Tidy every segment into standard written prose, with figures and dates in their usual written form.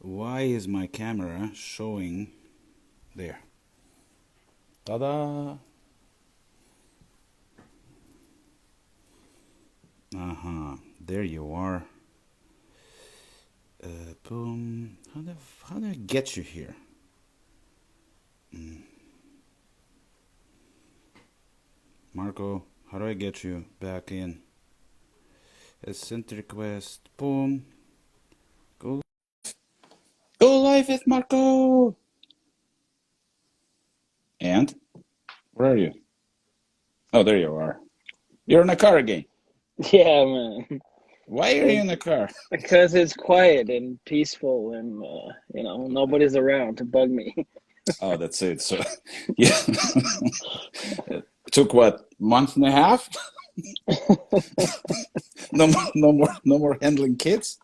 Why is my camera showing there? Ta-da! There you are. Boom. How do I get you here? Marco, how do I get you back in? Send request. Boom. Go. Go live with Marco! And? Where are you? Oh, there you are. You're in a car again. Yeah, man. Why are you in a car? Because it's quiet and peaceful and nobody's around to bug me. Oh, that's it. So, yeah. It took what, month and a half? No more handling kids.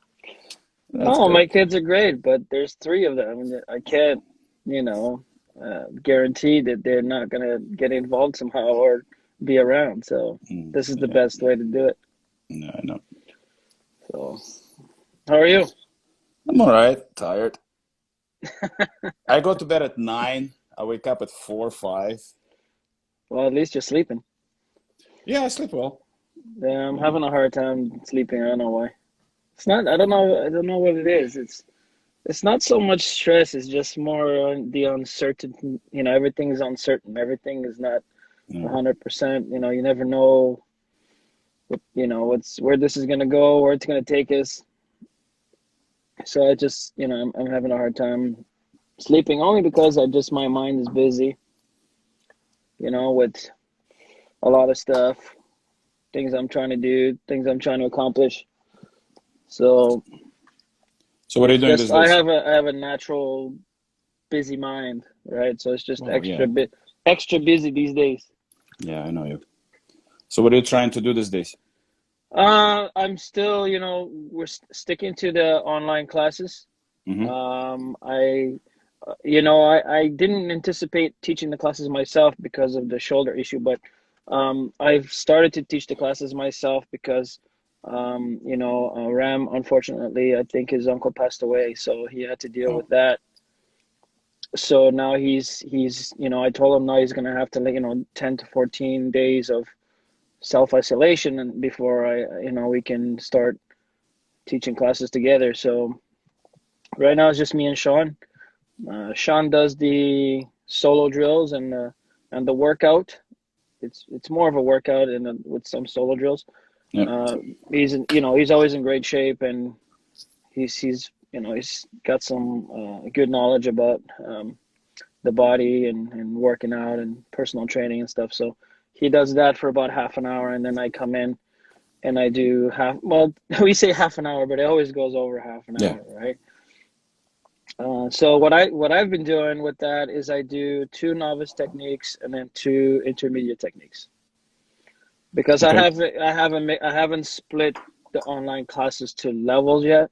That's No, my great. kids are great, but there's three of them, and I can't, you know, guarantee that they're not gonna get involved somehow or be around. So this is the Yeah, best way to do it. no, I know. So how are you? I'm all right. Tired. I go to bed at 9. I wake up at 4, 5. Well, at least you're sleeping. Yeah, I sleep well. Yeah, I'm Yeah. having a hard time sleeping. I don't know why. It's not. I don't know. I don't know what it is. It's not so much stress, it's just more on the uncertain, everything is uncertain. Everything is not Yeah. 100%. You never know what's where this is gonna go, where it's gonna take us. So I just, I'm having a hard time sleeping only because my mind is busy, with a lot of stuff, things I'm trying to do, things I'm trying to accomplish. So So what are you it's doing just these days? I have a natural busy mind, right? So it's just Oh, yeah. extra busy these days. Yeah, I know you. So what are you trying to do these days? I'm still, we're sticking to the online classes. Mm-hmm. I didn't anticipate teaching the classes myself because of the shoulder issue, but I've started to teach the classes myself because, Ram, unfortunately, I think his uncle passed away, so he had to deal Oh, with that. So now I told him now he's gonna have to, 10 to 14 days of self-isolation and before we can start teaching classes together. So right now it's just me and Sean. Sean does the solo drills and the workout. It's more of a workout and with some solo drills. yeah. Uh, he's always in great shape and he's got some good knowledge about the body and working out and personal training and stuff. So he does that for about half an hour and then I come in and I do we say half an hour, but it always goes over half an Yeah. hour, right? So what I've been doing with that is I do two novice techniques and then two intermediate techniques because Okay. I haven't split the online classes to levels yet.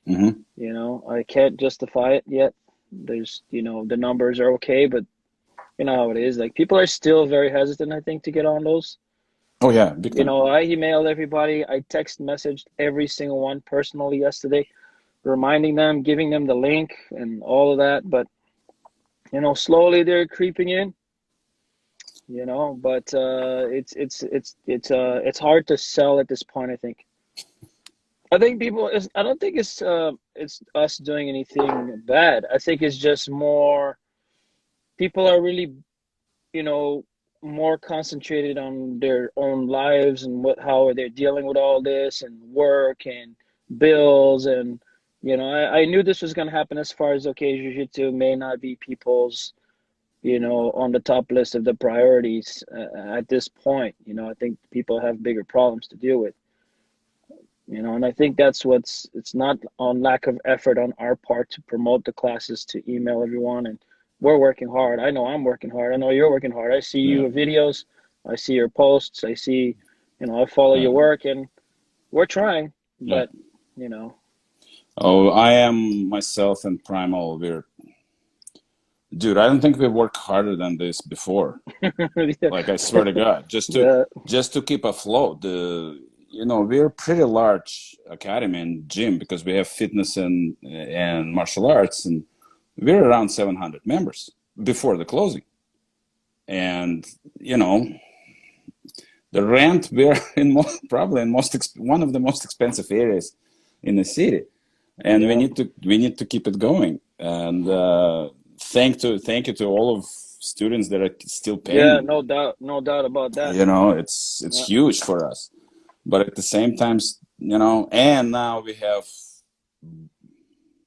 Mm-hmm. I can't justify it yet. There's the numbers are okay, but you know how it is. Like people are still very hesitant, I think, to get on those. Oh, yeah, big time. I emailed everybody. I text messaged every single one personally yesterday, reminding them, giving them the link and all of that. But slowly they're creeping in. But it's hard to sell at this point. I don't think it's us doing anything bad. I think it's just more people are really you know more concentrated on their own lives and how they're dealing with all this and work and bills and I knew this was going to happen as far as okay jiu-jitsu may not be people's on the top list of the priorities at this point. I think people have bigger problems to deal with, and I think it's not on lack of effort on our part to promote the classes, to email everyone, and we're working hard. I know I'm working hard. I know you're working hard. I see Yeah. your videos, I see your posts, I see, I follow Yeah. your work, and we're trying, Yeah. but you know, Oh, I am myself and Primal. Dude, I don't think we've worked harder than this before. yeah, Like, I swear to God, yeah, just to keep afloat. we're pretty large academy and gym because we have fitness and martial arts, and we're around 700 members before the closing. And the rent, we're in probably in one of the most expensive areas in the city, and Yeah. we need to keep it going. And thank you to all of students that are still Yeah, paying. no doubt about that. It's Yeah. huge for us, but at the same time, and now we have,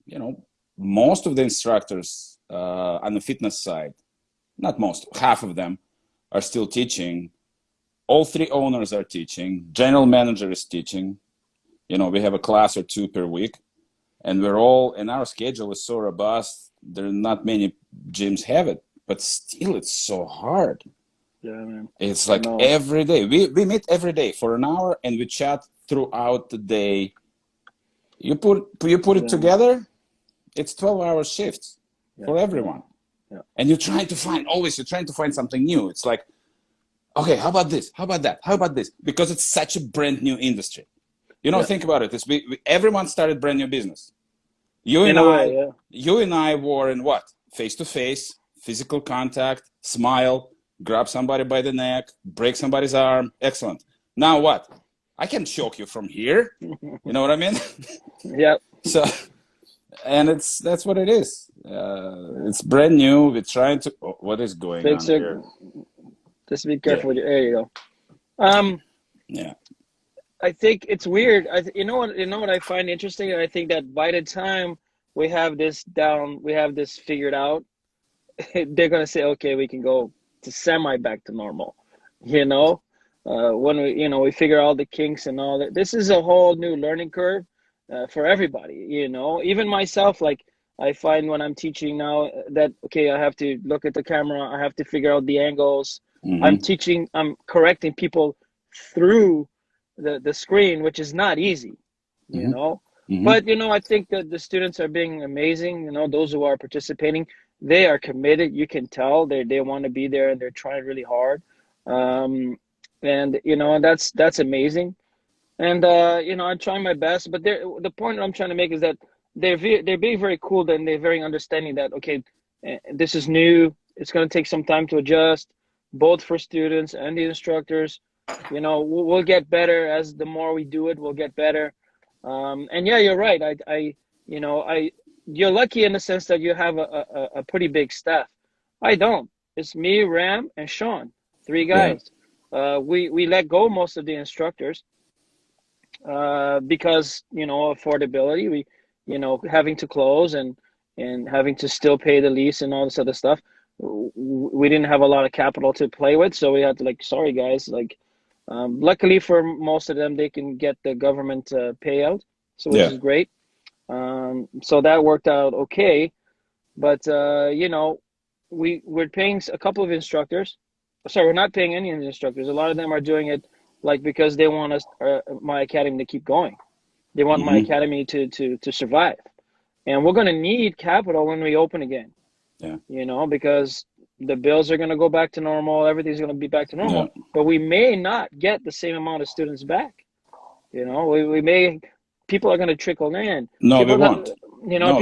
you know, most of the instructors on the fitness side, not most, half of them are still teaching. All three owners are teaching. General manager is teaching. We have a class or two per week, and and our schedule is so robust. There are not many gyms have it, but still, it's so hard. Yeah, man. It's I like know. every day. We meet every day for an hour, and we chat throughout the day. You put it Yeah. together, it's 12-hour shifts Yeah. for Yeah. everyone. Yeah. And you're trying to find something new. It's like, okay, how about this? How about that? How about this? Because it's such a brand new industry. Yeah. Think about it. Everyone started brand new business. You In and a way, I, yeah. you and I were in what? Face to face, physical contact, smile, grab somebody by the neck, break somebody's arm. Excellent. Now what? I can choke you from here. You know what I mean? Yeah. So, and that's what it is. It's brand new. We're trying to. Oh, what is going on Fix it. here? Just be Yeah, careful with your. There you go. Um, yeah. I think it's weird. You know what? You know what I find interesting. I think that by the time we have this down, we have this figured out. They're gonna say, okay, we can go to semi back to normal. You know, when we figure out the kinks and all that. This is a whole new learning curve for everybody. Even myself. Like I find when I'm teaching now that okay, I have to look at the camera. I have to figure out the angles. I'm Mm-hmm. teaching. I'm correcting people through the screen, which is not easy. You Mm-hmm. know, Mm-hmm. but I think that the students are being amazing. Those who are participating, they are committed. You can tell they want to be there and they're trying really hard. Um, and that's amazing. And I'm trying my best. But the point I'm trying to make is that they're being very cool and they're very understanding that okay, this is new. It's going to take some time to adjust, both for students and the instructors. We'll get better as the more we do it, we'll get better. And yeah, you're right. I you're lucky in the sense that you have a pretty big staff. I don't. It's me, Ram, and Sean, three Yeah. guys. We let go most of the instructors because affordability. We having to close and having to still pay the lease and all this other stuff. We didn't have a lot of capital to play with, so we had to sorry guys, luckily for most of them, they can get the government payout, so which Yeah. is great. So that worked out okay. But we're paying a couple of instructors. Sorry, we're not paying any of the instructors. A lot of them are doing it because they want us, my academy, to keep going. They want my Mm-hmm. academy to survive, and we're going to need capital when we open again. Yeah. Because the bills are going to go back to normal. Everything's going to be back to Yeah. normal, but we may not get the same amount of students back. We may people are going to trickle in. No, we People got won't. No.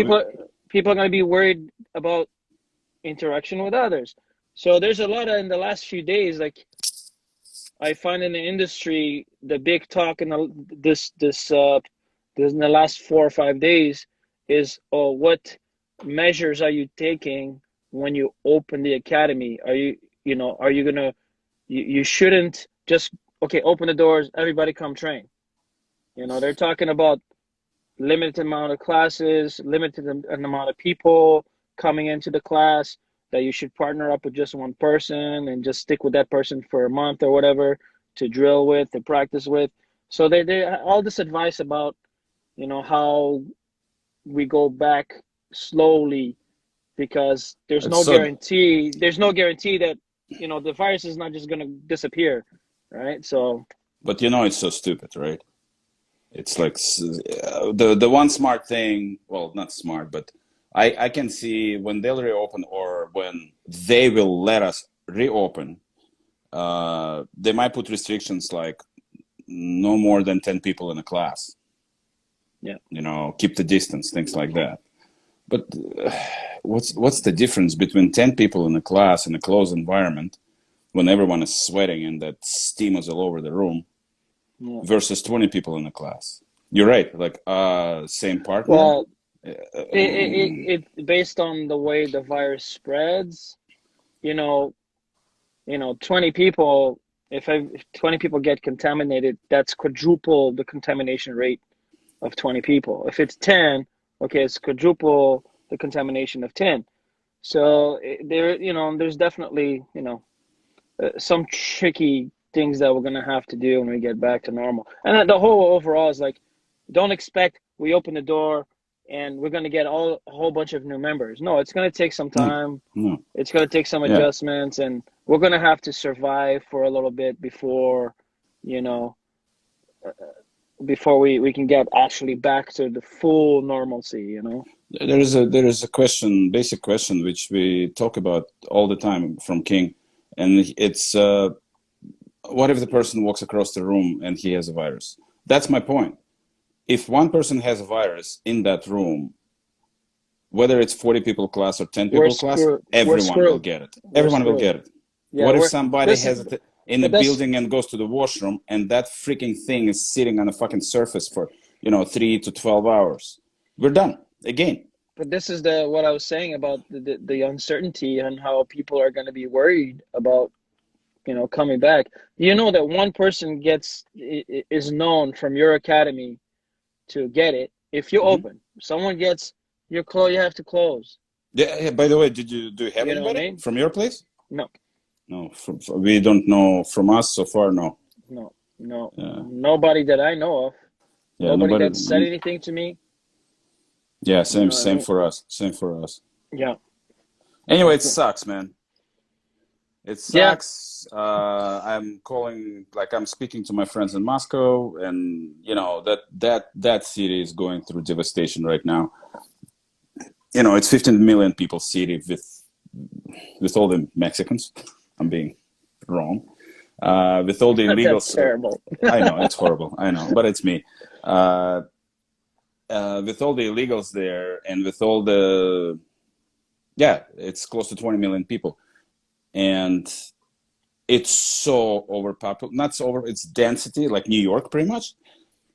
people are going to be worried about interaction with others. So there's a lot of in the last few days, like I find in the industry, the big talk in this in the last 4 or 5 days is, oh, what measures are you taking when you open the academy? Are you gonna you shouldn't just okay, open the doors, everybody come train. They're talking about limited amount of classes, limited amount of people coming into the class, that you should partner up with just one person and just stick with that person for a month or whatever to drill with, to practice with. So they all this advice about, how we go back slowly because It's so. there's no guarantee that, the virus is not just going to disappear, right? So, But it's so stupid, right? It's like the one smart thing. Well, not smart, but I can see when they'll reopen or when they will let us reopen. They might put restrictions like no more than 10 people in a class. Yeah. You know, keep the distance, things like that. But what's the difference between 10 people in a class in a closed environment when everyone is sweating and that steam is all over the room Yeah. versus 20 people in a class? You're right. Like, same partner. Well, it based on the way the virus spreads, you know, 20 people, if 20 people get contaminated, that's quadruple the contamination rate of 20 people. If it's 10, okay, it's quadruple the contamination of 10. So there, there's definitely, some tricky things that we're gonna have to do when we get back to normal. And the whole overall is like, don't expect we open the door and we're gonna get a whole bunch of new members. No, it's gonna take some No, time. no. It's gonna take some Yeah. adjustments, and we're gonna have to survive for a little bit before, you know, before we can get actually back to the full normalcy. There is a question, basic question, which we talk about all the time from King, and it's what if the person walks across the room and he has a virus? That's my point. If one person has a virus in that room, whether it's 40 people class or 10 We're people class, screwed. We're everyone will screwed. get it. We're Everyone will screwed. get it. Yeah, What if we're somebody this is, has it in a but that's building and goes to the washroom and that freaking thing is sitting on a fucking surface for, 3 to 12 hours? We're done again. but this is the what I was saying about the uncertainty and how people are going to be worried about coming back. You know that one person is known from your academy to get it. If you Hmm. open, someone gets your close, you have to close. Yeah, by the way, do you have You know what I anybody mean? from your place? No, No, we don't know from us so far. No. no, no, Yeah, nobody that I know of. yeah, Nobody nobody. that said anything to me. Yeah, You same, know what I same mean? for us. Same for us. Yeah, Anyway, it sucks, man. It yeah. sucks. I'm calling, like I'm speaking to my friends in Moscow, and that city is going through devastation right now. It's 15 million people city with all the Mexicans. I'm being wrong. With all the That's illegals, terrible. I know it's horrible. I know, but it's me. Uh, with all the illegals there, and with all the it's close to 20 million people, and it's so overpopulated. Not so over. It's density, like New York, pretty much.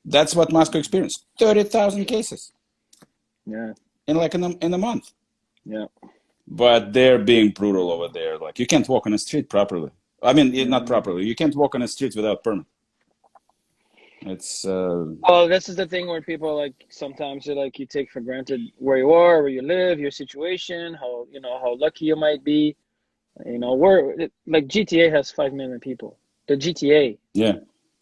That's what Moscow experienced. 30,000 cases Yeah, in a month. yeah, But they're being brutal over there. Like you can't walk on the street properly. I mean, not yeah. properly. You can't walk on the street without permit. It's Well, this is the thing where people like sometimes you take for granted where you are, where you live, your situation, how lucky you might be. We're like GTA has 5 million people. The GTA. yeah,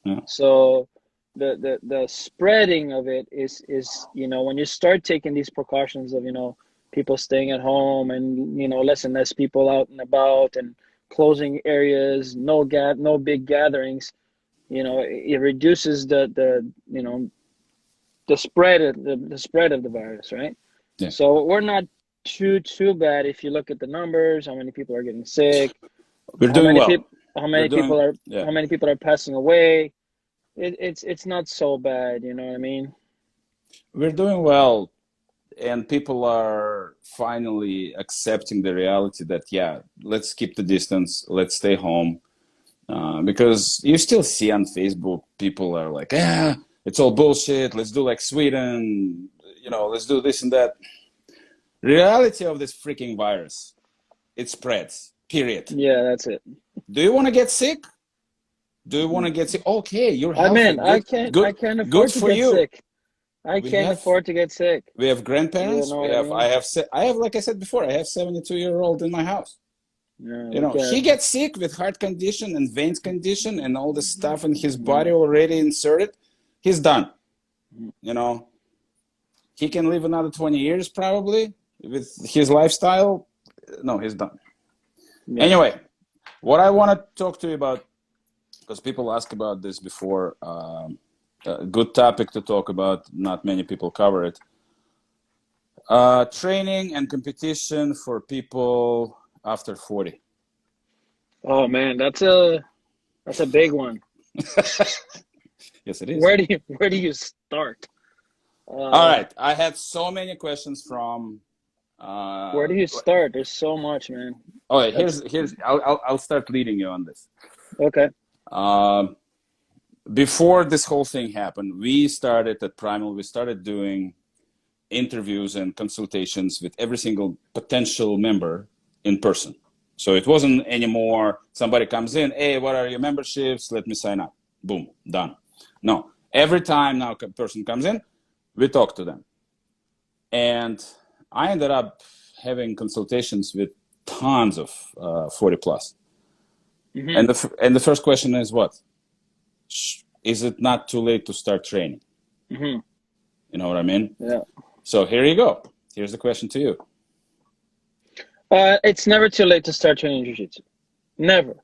yeah, So the spreading of it is when you start taking these precautions of people staying at home and less and less people out and about and closing areas, no big gatherings, it reduces the spread of the virus, right? yeah. So we're not too bad if you look at the numbers, how many people are getting sick, We're how doing many well. people how We're many people doing are yeah. how many people are passing away. It's not so bad, you know what I mean? We're doing well, and people are finally accepting the reality that let's keep the distance, let's stay home. Because you still see on Facebook people are like, it's all bullshit. Let's do like Sweden, let's do this and that. Reality of this freaking virus, it spreads. Period. Yeah, that's it. Do you want to get sick? Do you want to get sick? Okay, you're I healthy. mean, Good, I good, can't good afford to for get you. sick. I We can't have afford to get sick. we have You grandparents. know We what I have mean? I have like I said before, I have 72-year-old in my house. Yeah, we He can. gets sick with heart condition and veins condition and all the stuff in his body already inserted. He's done. You know, he can live another 20 years probably with his lifestyle. No, he's done. Yeah. Anyway, what I want to talk to you about, because people ask about this before, a good topic to talk about, not many people cover it. Training and competition for people after 40. Oh man, that's a big one. Yes, it is. Where do you start? All Uh, right. I had so many questions from. where Uh, do you start? There's so much, man. oh, That's here's. I'll start leading you on this. okay. Um, Before this whole thing happened, we started at Primal. We started doing interviews and consultations with every single potential member in person. So it wasn't anymore somebody comes in, hey, what are your memberships? Let me sign up. Boom, done. No, every time now a person comes in, we talk to them. And I ended up having consultations with tons of 40 plus. Hmm. And the first question is what? Is it not too late to start training? Hmm. You know what I mean? Yeah. So here you go. Here's the question to you. It's never too late to start training jiu-jitsu. Never.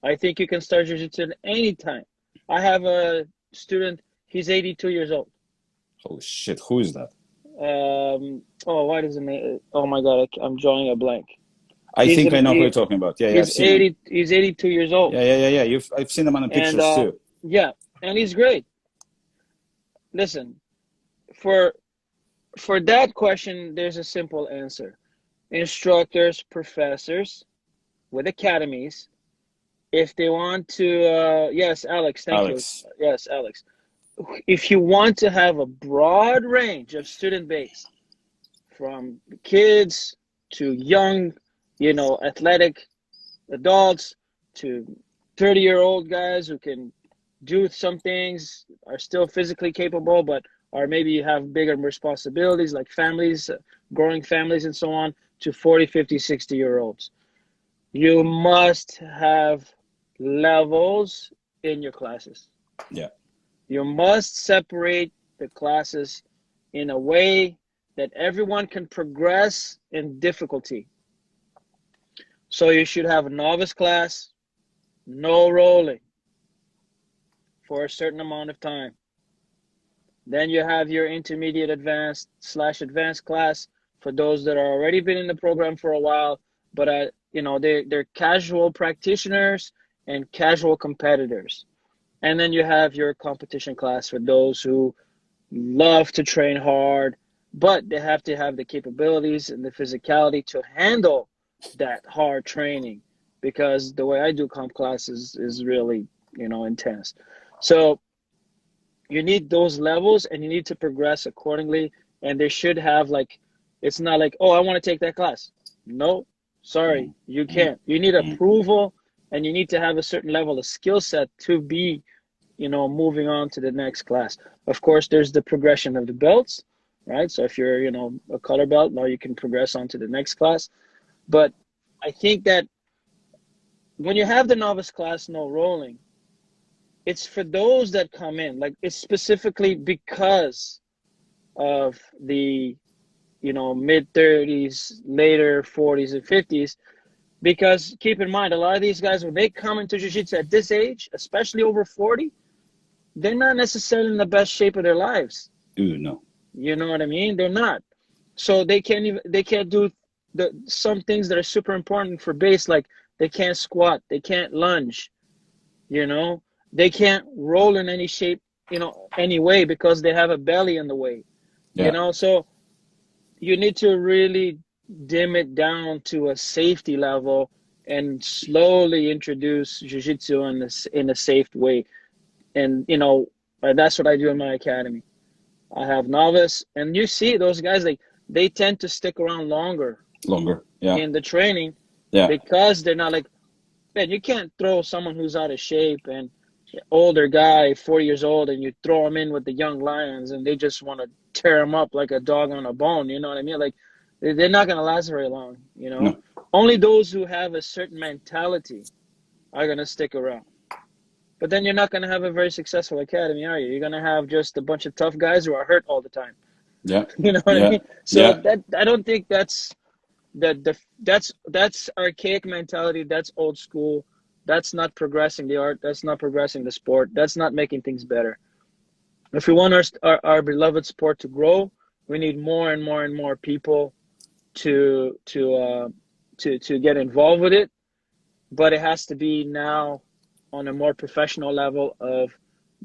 I think you can start jiu-jitsu at any time. I have a student, he's 82 years old. Holy shit, who is that? Oh, what is the name? Oh my God, I'm drawing a blank. I He's think I an know who you're talking about. Yeah, yeah, I've he's seen him. 80 he's 82 years old. Yeah. I've seen him on the And pictures too. yeah, and he's great. Listen, for that question, there's a simple answer. Instructors, professors with academies, if they want to yes, Alex, thank you. Alex. Yes, Alex. If you want to have a broad range of student base, from kids to young, athletic adults to 30-year-old guys who can do some things, are still physically capable, but are maybe have bigger responsibilities like families, growing families, and so on, to 40, 50, 60-year-olds. You must have levels in your classes. Yeah. You must separate the classes in a way that everyone can progress in difficulty. So you should have a novice class, no rolling for a certain amount of time. Then you have your intermediate advanced/advanced class for those that are already been in the program for a while, but they're casual practitioners and casual competitors. And then you have your competition class for those who love to train hard, but they have to have the capabilities and the physicality to handle that hard training, because the way I do comp classes is really, intense. So you need those levels and you need to progress accordingly. And they should have like, it's not like, oh, I want to take that class. No, sorry, Mm, you mm, can't. You need mm. approval, and you need to have a certain level of skill set to be, moving on to the next class. Of course, there's the progression of the belts, right? So if you're, a color belt, now you can progress on to the next class. But I think that when you have the novice class, no rolling, it's for those that come in, like it's specifically because of the, mid 30s, later 40s and 50s. Because keep in mind, a lot of these guys, when they come into jiu-jitsu at this age, especially over 40, they're not necessarily in the best shape of their lives. Ooh, no. You know what I mean? They're not. So they can't do some things that are super important for base, like they can't squat, they can't lunge, you know, they can't roll in any shape, any way, because they have a belly in the way, Yeah. so you need to really dim it down to a safety level and slowly introduce jiu-jitsu in a safe way. And that's what I do in my academy. I have novice, and you see those guys, like they tend to stick around longer Longer. Yeah. in the training, Yeah. because they're not like, man, you can't throw someone who's out of shape and older guy, 40 years old, and you throw them in with the young lions and they just want to tear them up like a dog on a bone. You know what I mean? Like they're not going to last very long. No. Only those who have a certain mentality are going to stick around. But then you're not going to have a very successful academy, are you? You're going to have just a bunch of tough guys who are hurt all the time. Yeah. You know what I Yeah. mean? So Yeah. that, I don't think that's archaic mentality. That's old school. That's not progressing the art. That's not progressing the sport. That's not making things better. If we want our beloved sport to grow, we need more and more and more people to get involved with it. But it has to be now on a more professional level of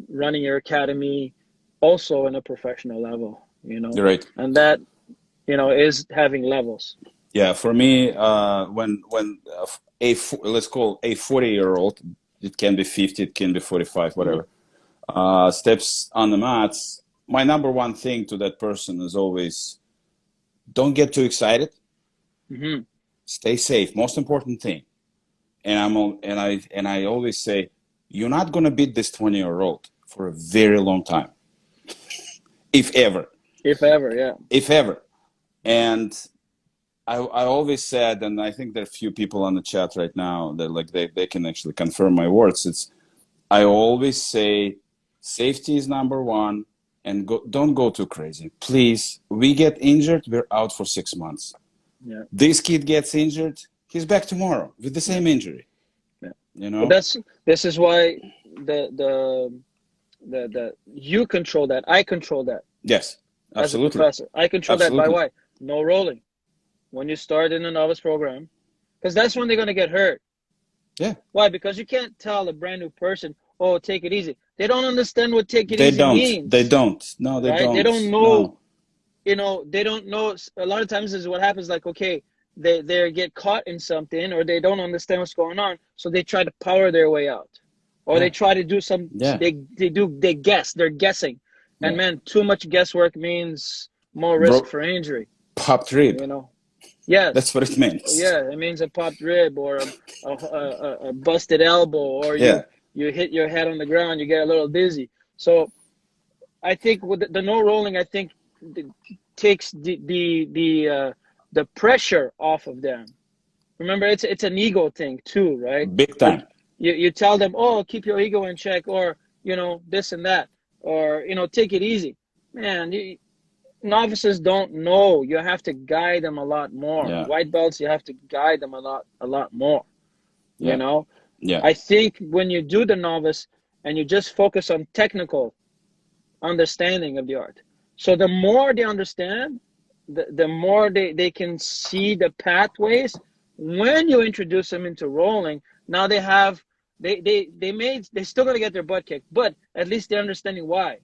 running your academy also in a professional level, You're right. and that, is having levels. Yeah, for me, when let's call a 40-year-old, it can be 50, it can be 45, Hmm. whatever, steps on the mats, my number one thing to that person is always don't get too excited, Hmm. stay safe, most important thing. And I always say, you're not gonna beat this 20-year-old for a very long time, if ever, If ever, yeah. if ever. And I always said, and I think there are a few people on the chat right now that like they can actually confirm my words. It's I always say safety is number one, and don't go too crazy. Please, we get injured, we're out for 6 months. Yeah. This kid gets injured, he's back tomorrow with the Yeah. same injury. Yeah. You But know? this is why the you control that. I control that Yes, as a absolutely, professor. I control that by absolutely. why? No rolling. When you start in a novice program, because that's when they're going to get hurt. Yeah, Why? Because you can't tell a brand new person, oh, take it easy. They don't understand what take it they easy don't. They means, don't. No, they right? They don't. don't know, No. they don't know. A lot of times is what happens, like, okay, they get caught in something or they don't understand what's going on. So they try to power their way out. Or they Yeah, try to do some, yeah, they guess, they're guessing. And yeah. man, too much guesswork means more risk Bro, for injury, popped rib. you know? Yes. That's what it means. Yeah, it means a popped rib or a busted elbow, or you Yeah, you hit your head on the ground, you get a little dizzy. So I think with the no rolling, I think takes the pressure off of them. Remember, it's an ego thing too, right? big Like time. you tell them, oh, keep your ego in check, or this and that, or take it easy. Man, novices don't know. You have to guide them a lot more. Yeah, White belts, you have to guide them a lot more. You yeah, know, yeah, I think when you do the novice and you just focus on technical understanding of the art, so the more they understand, the more they can see the pathways. When you introduce them into rolling, now they have they still gonna get their butt kicked, but at least they're understanding why.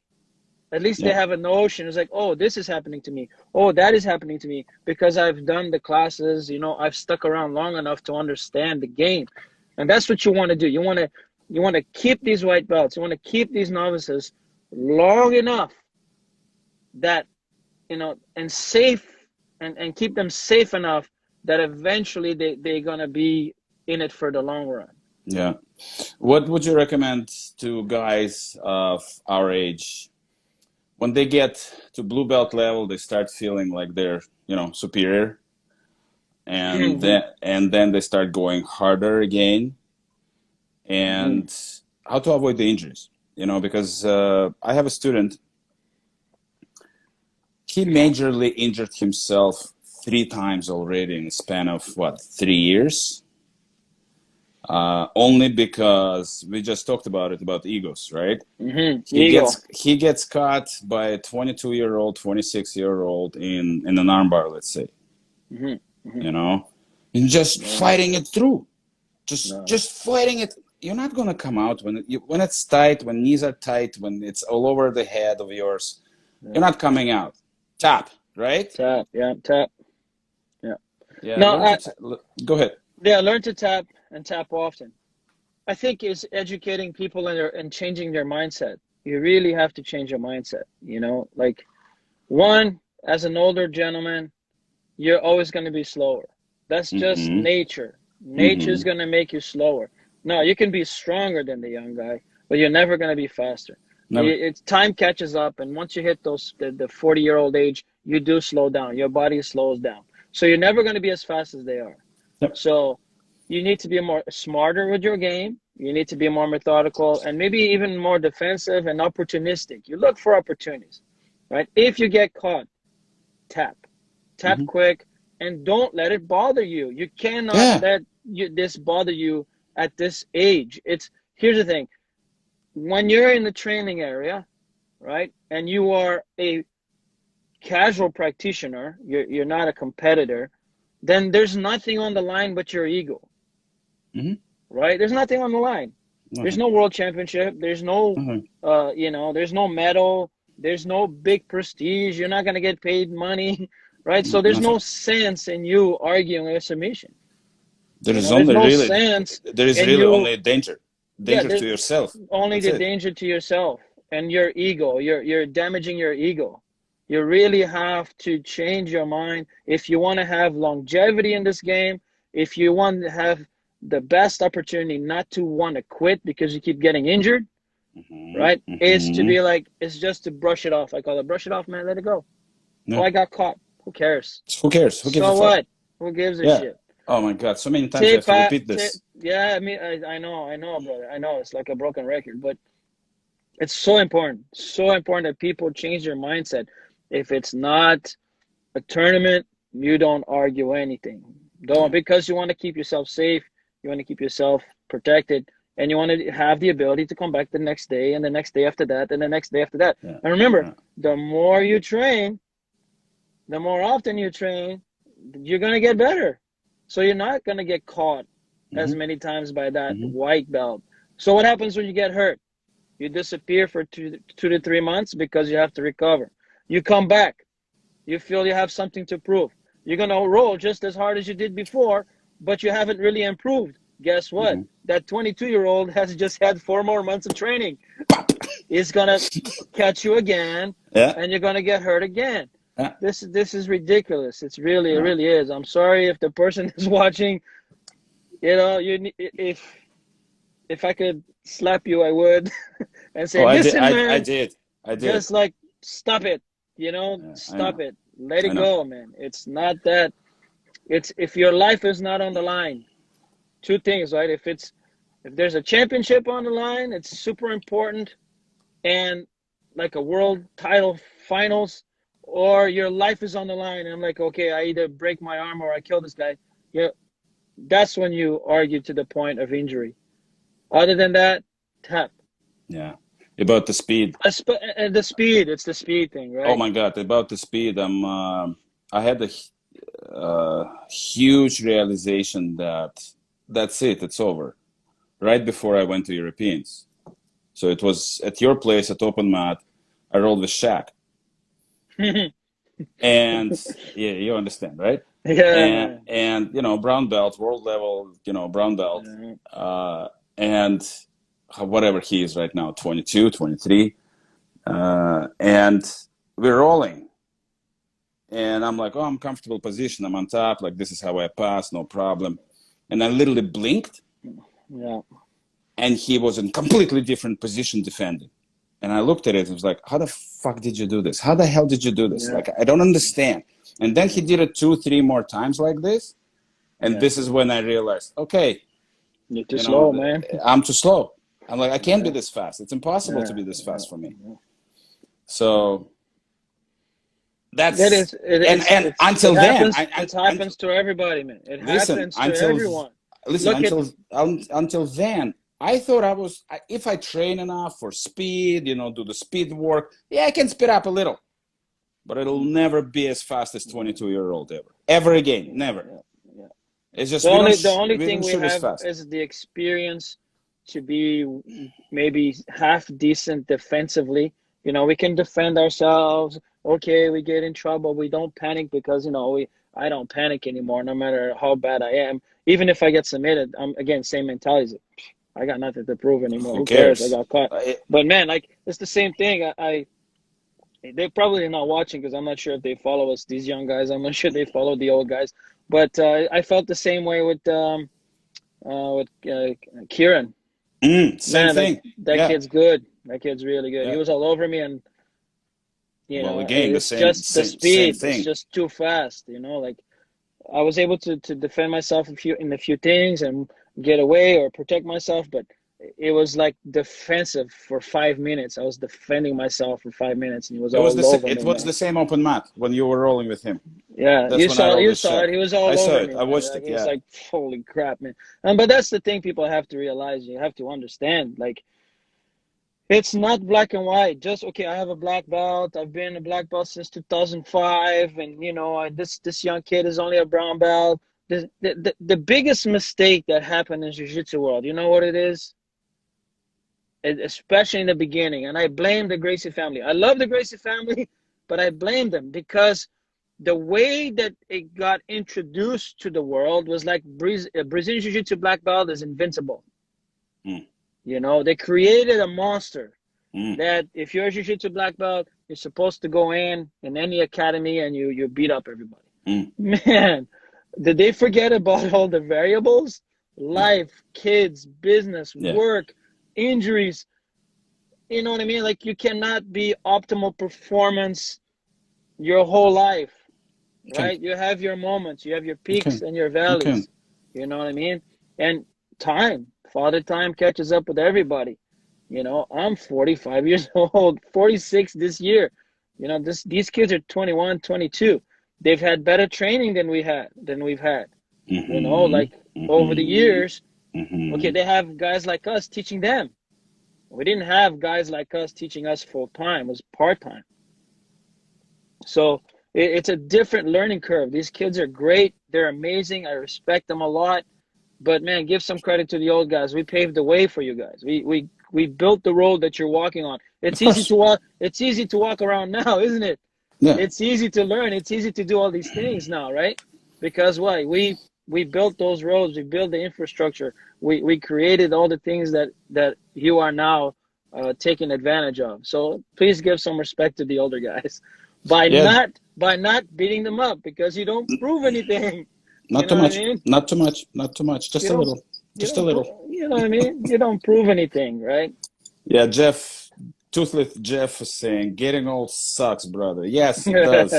At least they yeah, have a notion. It's like, oh, this is happening to me. Oh, that is happening to me because I've done the classes. I've stuck around long enough to understand the game, and that's what you want to do. You want to keep these white belts. You want to keep these novices long enough that and safe, and keep them safe enough that eventually they're gonna be in it for the long run. yeah. What would you recommend to guys of our age when they get to blue belt level? They start feeling like they're, superior, and then they start going harder again. Hmm. And how to avoid the injuries? Because I have a student. He majorly injured himself 3 times already in the span of what, 3 years? Only because we just talked about it, about egos, right? He Ego. gets caught by a 22-year-old, 26-year-old in an armbar, let's say, Hmm. Hmm. you know, and just Yeah. fighting it through, just No. just fighting it. You're not gonna come out when it's tight, when knees are tight, when it's all over the head of yours. You're Yeah. not coming out. Tap, right? Tap. Yeah. Tap. Yeah. Yeah, No. learn to go ahead. Yeah. Learn to tap and tap often. I think is educating people and changing their mindset. You really have to change your mindset. Like, one, as an older gentleman, you're always going to be slower. That's just Mm-hmm. nature. Nature's Mm-hmm. going to make you slower. No, you can be stronger than the young guy, but you're never going to be faster. Never. It's time catches up, and once you hit the 40-year-old age, you do slow down. Your body slows down, so you're never going to be as fast as they are. Yep. So you need to be more smarter with your game. You need to be more methodical and maybe even more defensive and opportunistic. You look for opportunities, right? If you get caught, tap, tap Mm-hmm. quick, and don't let it bother you. You cannot Yeah. let this bother you at this age. Here's the thing: when you're in the training area, right, and you are a casual practitioner, you're not a competitor, then there's nothing on the line but your ego, Mm-hmm. right? There's nothing on the line. There's Nothing. no world championship. There's no, Nothing. there's no medal. There's no big prestige. You're not gonna get paid money, right? So there's no Nothing. sense in you arguing a submission. There is There's only no really sense there is in really you. only danger, Yeah, danger there's to yourself. only That's the it. danger to yourself and your ego. You're damaging your ego. You really have to change your mind if you want to have longevity in this game. If you want to have the best opportunity not to want to quit because you keep getting injured, Hmm. right? Is to Hmm. be like, it's just to brush it off. I call it brush it off, man. Let it go. Oh, Yeah. I got caught. Who cares? Who cares? Who gives a So fuck? what? Who gives a Yeah. shit? Oh my God. So many times I have to repeat this. Yeah, I mean, I know, brother. I know it's like a broken record, but it's so important that people change their mindset. If it's not a tournament, you don't argue anything. Don't, Yeah. because you want to keep yourself safe, you want to keep yourself protected, and you want to have the ability to come back the next day and the next day after that and the next day after that. Yeah. And remember, Yeah. the more you train, the more often you train, you're going to get better. So you're not going to get caught as Hmm. many times by that Hmm. white belt. So what happens when you get hurt? You disappear for 2 to 3 months because you have to recover. You come back. You feel you have something to prove. You're going to roll just as hard as you did before, but you haven't really improved. Guess what? Hmm. That 22-year-old has just had 4 more months of training. Pop. Is going to catch you again, Yeah. and you're going to get hurt again. Yeah. This is ridiculous. It Yeah. really is. I'm sorry if the person is watching. If I could slap you, I would, and say, Oh, I did. listen, I man, did. I did. just like stop it. Yeah. I Stop know. it. Let I it know. go, man. It's not that. It's if your life is not on the line. Two things, right? If there's a championship on the line, it's super important, and like a world title finals, or your life is on the line. And I'm like, okay, I either break my arm or I kill this guy. Yeah, that's when you argue to the point of injury. Other than that, tap. Yeah. About the speed. The speed, it's the speed thing, Oh right? my God. About the speed. I had a huge realization that that's it. It's over. Right before I went to Europeans. So it was at your place at Open Mat. I rolled with Shaq. Yeah, And yeah, you understand, right? man. And brown belt, world level, brown belt, Yeah. uh, and whatever he is right now, 22, 23, and we're rolling. And I'm like, oh, I'm comfortable position. I'm on top. Like this is how I pass, no problem. And I literally blinked, Yeah. and he was in completely different position defending. And I looked at it and was like, how the fuck did you do this? How the hell did you do this? Yeah. Like, I don't understand. And then he Yeah. did it 2, 3 more times like this. And Yeah. this is when I realized, okay, You're too slow, man. I'm too slow. I'm like, I can't be Yeah. this fast. It's impossible to Yeah. be this Yeah. fast for me. Yeah. So That that's, is it, and it until then, happens it I happens to everybody, man. It listen, happens to everyone. listen, Look at until then, I thought if I train enough for speed, do the speed work, yeah, I can speed up a little. But it'll never be as fast as yeah, 22-year-old ever again, yeah, never. yeah, yeah. It's just The only we thing don't we shoot as have fast. is the experience to be maybe half decent defensively. We can defend ourselves. Okay, we get in trouble. We don't panic because I don't panic anymore, no matter how bad I am. Even if I get submitted, I'm again same mentality. I got nothing to prove anymore. Who Who cares? I cares? got caught. Uh, But man, like it's the same thing. They're probably not watching because I'm not sure if they follow us. These young guys, I'm not sure they follow the old guys. But I felt the same way with Kieran. Same Man, thing. that Yeah, kid's good. That kid's really good. He yeah. was all over me, and Well, again, the it's same, just the same speed. It's thing. just too fast. Like I was able to defend myself in a few things and get away or protect myself, but it was like defensive for 5 minutes. I was defending myself for 5 minutes, and he was all over It me, was man. the same open mat when you were rolling with him. Yeah, That's when I rolled you with saw Shaq. it. He was I all saw over it. me, I man. watched Like it. he was Yeah. like, holy crap, man. But that's the thing people have to realize. You have to understand. Like it's not black and white. Just okay, I have a black belt. I've been a black belt since 2005, and this young kid is only a brown belt. The biggest mistake that happened in jiu-jitsu world, you know what it is? especially in the beginning. And I blame the Gracie family. I love the Gracie family, but I blame them because the way that it got introduced to the world was like Brazilian Jiu-Jitsu black belt is invincible. Mm. You know, they created a monster Mm. that if you're a Jiu-Jitsu black belt, you're supposed to go in any academy and you beat up everybody. Mm. Man, did they forget about all the variables? Yeah. Life, kids, business, Yeah. work, injuries. You know what I mean? Like you cannot be optimal performance your whole life, You can. right? You have your moments, you have your You peaks can. and your You can. valleys. You know what I mean? And father time catches up with everybody. You know, I'm 45 years old, 46 this year. You know, these kids are 21, 22. They've had better training than we've had. You know, Mm-hmm. like over the Mm-hmm. years, okay, Mm-hmm. they have guys like us teaching them. We didn't have guys like us teaching us full time, it was part time. So it's a different learning curve. These kids are great. They're amazing. I respect them a lot. But man, give some credit to the old guys. We paved the way for you guys. We built the road that you're walking on. Of It's easy course. to walk. It's easy to walk around now, isn't it? Yeah. It's easy to learn. It's easy to do all these things now, right? Because why? We built those roads. We built the infrastructure. We created all the things that you are now taking advantage of. So please give some respect to the older guys Yeah. by not beating them up because you don't prove anything. You Not too know what I much. mean? Not too much. Not too much. You Just a don't little. Just a little. you know what I mean? You don't prove anything, right? Yeah, Jeff, Toothless Jeff is saying, getting old sucks, brother. Yes, it does.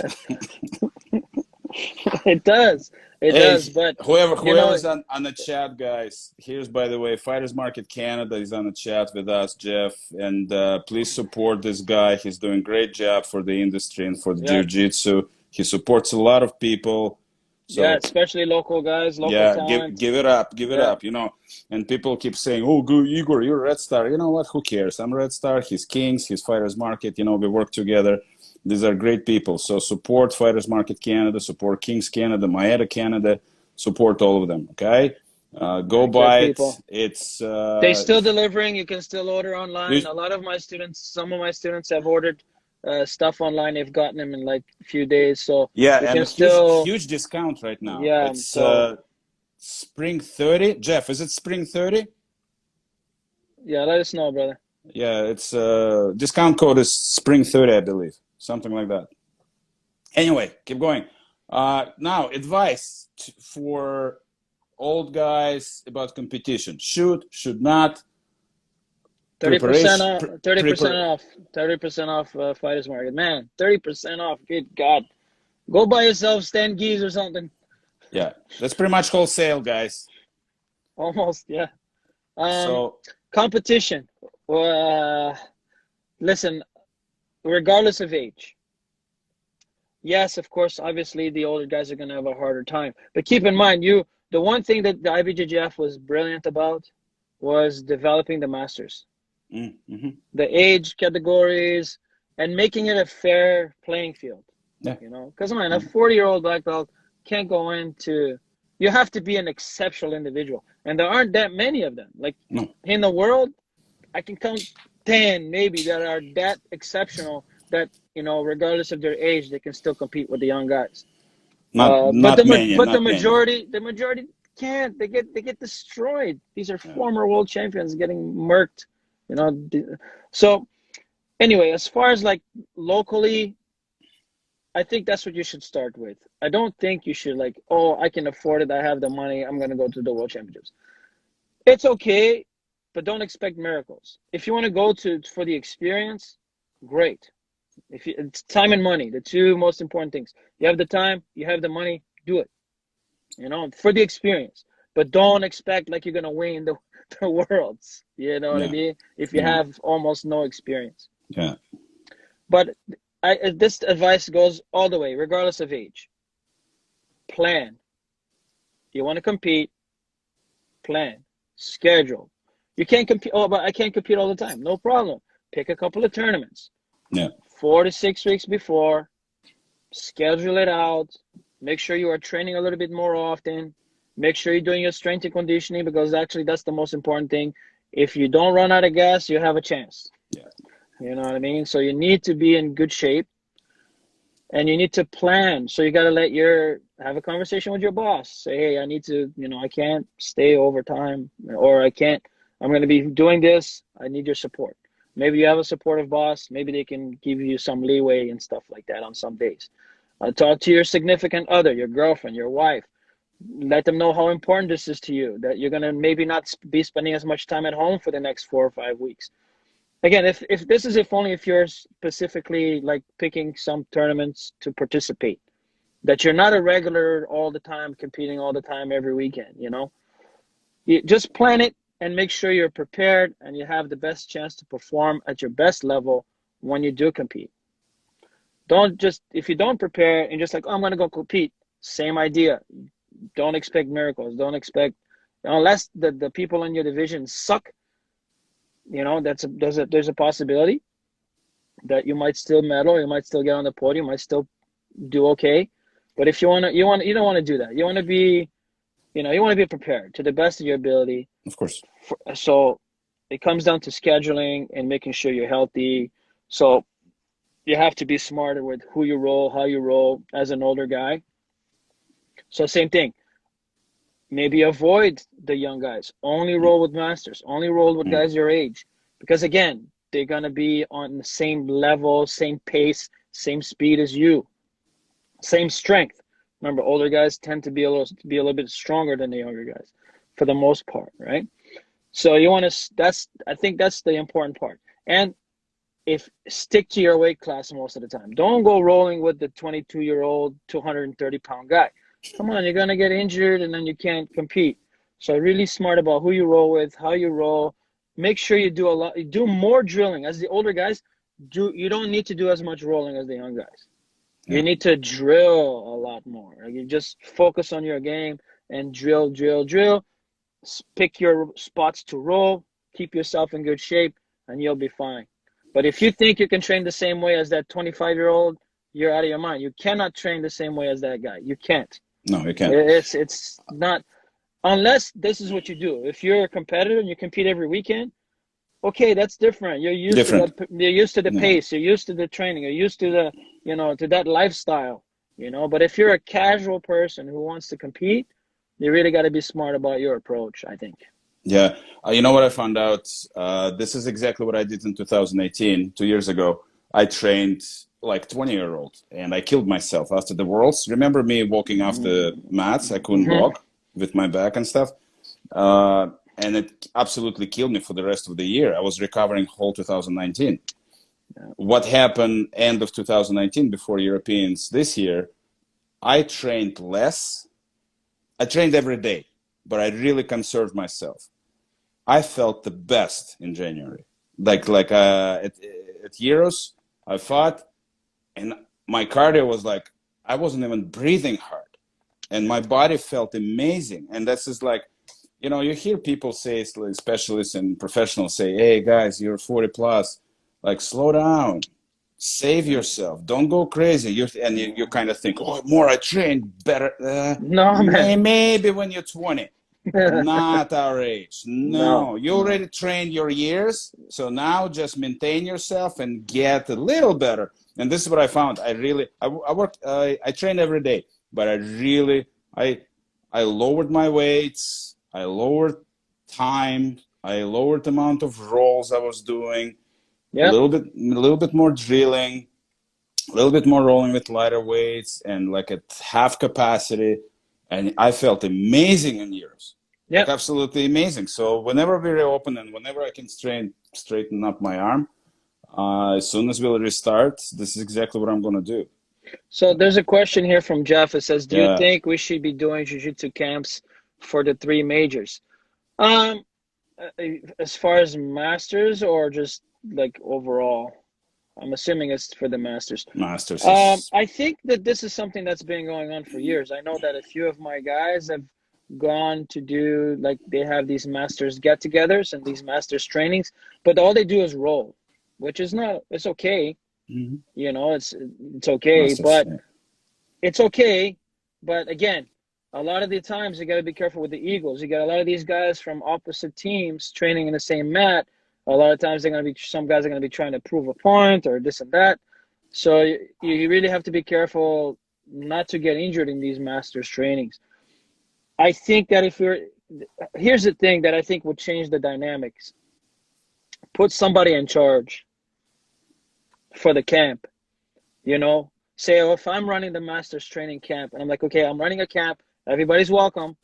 It does. It Hey, does. But you know, whoever's on the chat, guys, here's, by the way, Fighters Market Canada is on the chat with us, Jeff. And please support this guy. He's doing great job for the industry and for the yeah, jiu-jitsu. He supports a lot of people. yeah, So especially local guys, local yeah, talent. give it Yeah, up, you know. And people keep saying, "Oh, go Igor, you're Red Star." You know what? Who cares? I'm Red Star. He's Kings. He's Fighters Market. You know, we work together. These are great people. So support Fighters Market Canada, support Kings Canada, Maeda Canada, support all of them. Okay, go take care, buy it. people. It's They still delivering. You can still order online. you, A lot of my students, some of my students have ordered stuff online. They've gotten them in like a few days, so yeah, you and can a huge still, huge discount right now. yeah. It's So Spring 30. Jeff, is it Spring 30? yeah, let us know, brother. Yeah, it's discount code is Spring 30, I believe, something like that. Anyway, keep going. Now, advice for old guys about competition: should not, 30% preparation, off, 30% off, 30% off Fighters Market. Man, 30% off. Good God. Go buy yourself Stan Geese or something. yeah, that's pretty much wholesale, guys. Almost, yeah. Um, So competition. Listen, regardless of age, yes, of course, obviously the older guys are going to have a harder time. But keep in mind, the one thing that the IBJJF was brilliant about was developing the masters, mm-hmm. the age categories, and making it a fair playing field. Yeah, You know, because man, a 40-year-old black belt can't go into. You have to be an exceptional individual, and there aren't that many of them. Like no, in the world, I can count 10 maybe that are that exceptional that you know, regardless of their age, they can still compete with the young guys. But not many, the not many. majority can't. They get destroyed. These are Yeah. former world champions getting murked. You know, so anyway, as far as like locally, I think that's what you should start with. I don't think you should like, oh, I can afford it. I have the money. I'm gonna go to the world championships. It's okay, but don't expect miracles. If you want to go to for the experience, great. If you, it's time and money, the two most important things. You have the time, you have the money, do it. You know, for the experience. But don't expect like you're gonna win the worlds. You know what I Yeah, mean? If you yeah, have almost no experience. yeah, But this advice goes all the way, regardless of age. Plan. You want to compete, plan, schedule. You can't compete. Oh, but I can't compete all the time. No problem. Pick a couple of tournaments, yeah, 4 to 6 weeks before. Schedule it out. Make sure you are training a little bit more often. Make sure you're doing your strength and conditioning because actually that's the most important thing. If you don't run out of gas, you have a chance. Yeah. You know what I mean? So you need to be in good shape and you need to plan. So you got to have a conversation with your boss. Say, hey, I need to, I can't stay overtime, or I'm going to be doing this. I need your support. Maybe you have a supportive boss. Maybe they can give you some leeway and stuff like that on some days. Talk to your significant other, your girlfriend, your wife. Let them know how important this is to you, that you're going to maybe not be spending as much time at home for the next 4 or 5 weeks. Again, if this is if only if you're specifically like picking some tournaments to participate, that you're not a regular all the time, competing all the time every weekend, You just plan it and make sure you're prepared and you have the best chance to perform at your best level when you do compete. If you don't prepare and just like, oh, I'm going to go compete, same idea. Don't expect miracles. Don't expect, unless the people in your division suck, there's a possibility that you might still medal, you might still get on the podium, you might still do okay. But if you don't want to do that. You want to be, prepared to the best of your ability. Of course. So it comes down to scheduling and making sure you're healthy. So you have to be smarter with who you roll, how you roll as an older guy. So same thing. Maybe avoid the young guys. Only roll with masters. Only roll with guys your age. Because again, they're going to be on the same level, same pace, same speed as you. Same strength. Remember, older guys tend to be a little bit stronger than the younger guys for the most part, right? So I think that's the important part. And stick to your weight class most of the time. Don't go rolling with the 22-year-old, 230-pound guy. Come on, you're going to get injured and then you can't compete. So really smart about who you roll with, how you roll. Make sure you do more drilling. As the older guys, you don't need to do as much rolling as the young guys. Yeah. You need to drill a lot more. Like, you just focus on your game and drill. Pick your spots to roll, keep yourself in good shape, and you'll be fine. But if you think you can train the same way as that 25-year-old, you're out of your mind. You cannot train the same way as that guy. You can't. No, you can't. It's not, unless this is what you do. If you're a competitor and you compete every weekend, okay, that's different. You're used to that. You're used to the pace. You're used to the training. You're used to to that lifestyle. But if you're a casual person who wants to compete, you really got to be smart about your approach, I think. Yeah. You know what I found out? This is exactly what I did in 2018, 2 years ago. I trained like 20-year-old and I killed myself after the Worlds. Remember me walking off the mats? I couldn't walk with my back and stuff. And it absolutely killed me for the rest of the year. I was recovering whole 2019. What happened end of 2019 before Europeans this year, I trained less. I trained every day, but I really conserved myself. I felt the best in January. Like at Euros, I fought, and my cardio was like, I wasn't even breathing hard. And my body felt amazing. And that's just like, you hear people say, specialists and professionals say, hey, guys, you're 40 plus. Like, slow down. Save yourself. Don't go crazy. You kind of think, oh, more I train, better. No, man. Maybe when you're 20. Not our age. No. You already trained your years. So now just maintain yourself and get a little better. And this is what I found. I train every day, but I lowered my weights. I lowered time. I lowered the amount of rolls I was doing. A little bit more drilling, a little bit more rolling with lighter weights, and like at half capacity. And I felt amazing in years. Like absolutely amazing. So whenever we reopen and whenever I can straighten up my arm, as soon as we'll restart, this is exactly what I'm going to do. So there's a question here from Jeff. It says, do you think we should be doing jiu-jitsu camps for the 3 majors? As far as masters or just like overall? I'm assuming it's for the masters. Masters. I think that this is something that's been going on for years. I know that a few of my guys have gone to do, like, they have these masters get-togethers and these masters trainings, but all they do is roll, which is it's okay. It's okay, masters, but it's okay. But again, A lot of the times you got to be careful with the Eagles. You got a lot of these guys from opposite teams training in the same mat. A lot of times some guys are going to be trying to prove a point or this and that. So you really have to be careful not to get injured in these masters trainings. I think that here's the thing that I think would change the dynamics. Put somebody in charge for the camp, say, if I'm running the masters training camp and I'm like, okay, I'm running a camp, everybody's welcome,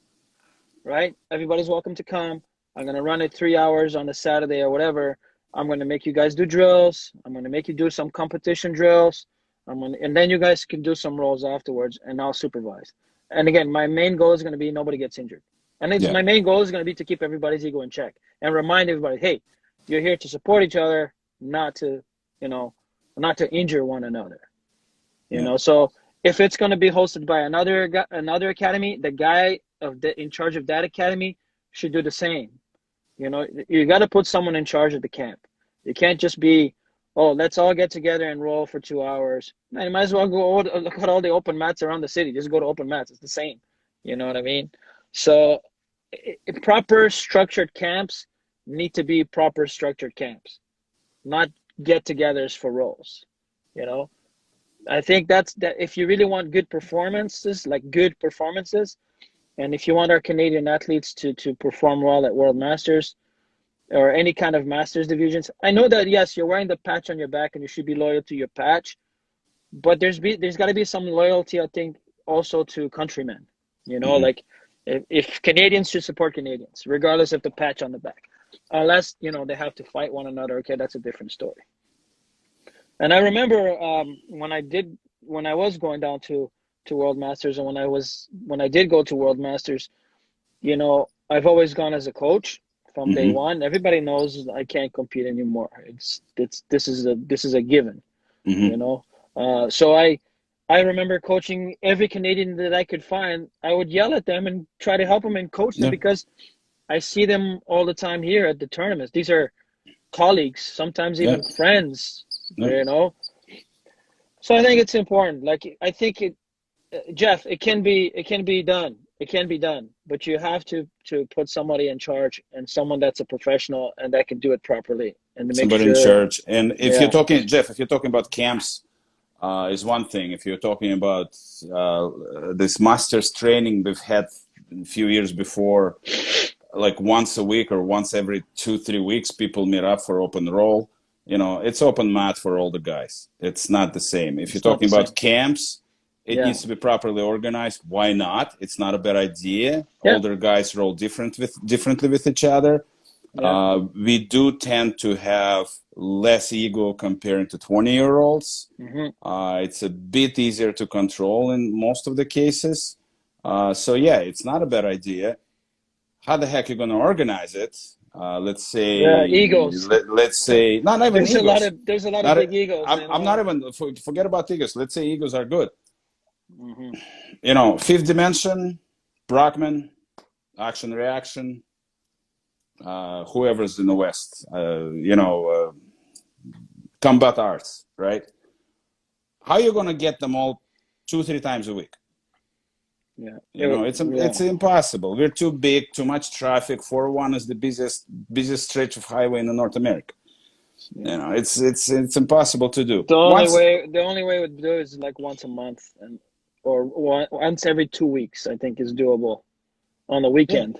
right? Everybody's welcome to come. I'm going to run it 3 hours on a Saturday or whatever. I'm going to make you guys do drills. I'm going to make you do some competition drills. And then you guys can do some rolls afterwards, and I'll supervise. And again, my main goal is going to be nobody gets injured. And Yeah. my main goal is going to be to keep everybody's ego in check and remind everybody, hey, you're here to support each other, not to injure one another. So if it's going to be hosted by another academy, the guy in charge of that academy should do the same. You got to put someone in charge of the camp. You can't just be, oh, let's all get together and roll for 2 hours. Man, you might as well go look at all the open mats around the city. Just go to open mats. It's the same. You know what I mean? So proper structured camps need to be proper structured camps, not get-togethers for rolls. I think that if you really want good performances, and if you want our Canadian athletes to perform well at World Masters or any kind of Masters divisions, I know that, yes, you're wearing the patch on your back and you should be loyal to your patch, but there's got to be some loyalty, I think, also to countrymen. Like if Canadians should support Canadians, regardless of the patch on the back, unless, they have to fight one another. Okay, that's a different story. And I remember when I was going down to World Masters, and when I did go to World Masters, I've always gone as a coach from day one. Everybody knows I can't compete anymore. This is a given, So I remember coaching every Canadian that I could find. I would yell at them and try to help them and coach them because I see them all the time here at the tournaments. These are colleagues, sometimes even friends, So I think it's important. Like, I think Jeff, it can be done. It can be done, but you have to put somebody in charge and someone that's a professional and that can do it properly and to make Somebody sure. in charge. And if you're talking, Jeff, if you're talking about camps, is one thing. If you're talking about this masters training we've had a few years before, like once a week or once every 2-3 weeks, people meet up for open roll. It's open mat for all the guys. It's not the same. If you're talking about camps, it needs to be properly organized. Why not? It's not a bad idea. Older guys roll differently with each other. We do tend to have less ego compared to 20-year-olds. It's a bit easier to control in most of the cases. So it's not a bad idea. How the heck are you going to organize it? Let's say egos. Let's say not even there's egos. There's a lot of big egos. I'm not even forget about egos. Let's say egos are good. Fifth dimension, Brockman, action reaction. Whoever's in the West, combat arts, right? How are you going to get them all 2-3 times a week? It's impossible. We're too big, too much traffic. 401 is the busiest stretch of highway in North America. It's impossible to do. The only way we do is like once a month or once every 2 weeks. I think is doable on the weekend.